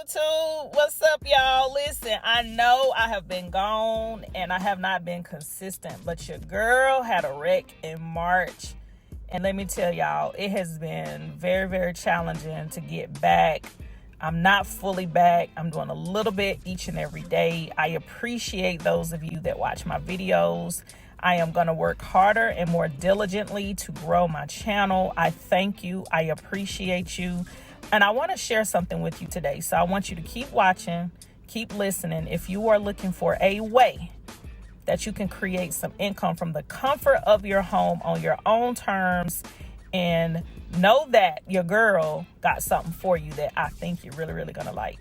YouTube? What's up, y'all? Listen, I know I have been gone and I have not been consistent, but your girl had a wreck in March. And let me tell y'all, it has been very, very challenging to get back. I'm not fully back. I'm doing a little bit each and every day. I appreciate those of you that watch my videos. I am going to work harder and more diligently to grow my channel. I thank you. I appreciate you. And I want to share something with you today. So I want you to keep watching, keep listening. If you are looking for a way that you can create some income from the comfort of your home on your own terms, and know that your girl got something for you that I think you're really, really going to like.